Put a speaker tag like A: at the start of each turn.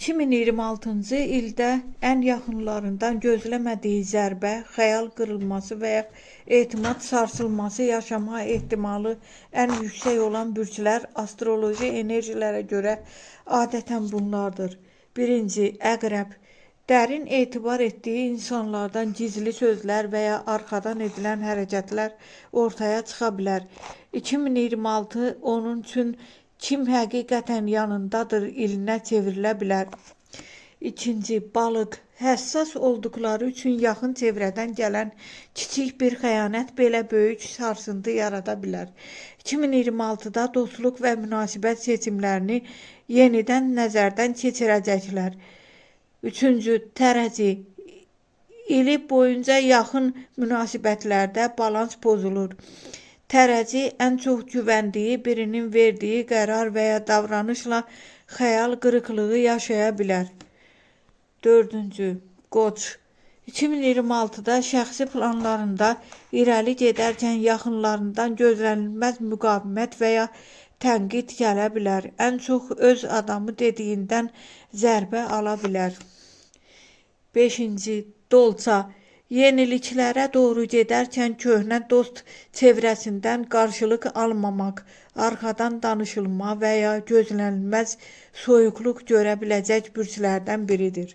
A: 2026-cı ildə ən yaxınlarından gözləmədiyi zərbə, xəyal qırılması və ya etimad sarsılması yaşama ehtimalı ən yüksək olan bürclər astroloji enerjilərə görə adətən bunlardır. 1. Əqrəb. Dərin etibar etdiyi insanlardan gizli sözlər və ya arxadan edilən hərəkətlər ortaya çıxa bilər. 2026 onun üçün kim həqiqətən yanındadır ilinə çevrilə bilər. 2. Balıq. Həssas olduqları üçün yaxın çevrədən gələn kiçik bir xəyanət belə böyük sarsıntı yarada bilər. 2026-da dostluq və münasibət seçimlərini yenidən nəzərdən keçirəcəklər. 3. Tərəzi. İli boyunca yaxın münasibətlərdə balans pozulur. Tərəzi ən çox güvəndiyi birinin verdiyi qərar və ya davranışla xəyal qırıqlığı yaşaya bilər. 4. Qoç. 2026-da şəxsi planlarında irəli gedərkən yaxınlarından gözlənilməz müqavimət və ya tənqid gələ bilər. Ən çox öz adamı dediyindən zərbə ala bilər. 5. Dolça. Yeniliklərə doğru gedərkən köhnə dost çevrəsindən qarşılıq almamaq, arxadan danışılma və ya gözlənilməz soyuqluq görə biləcək bürclərdən biridir.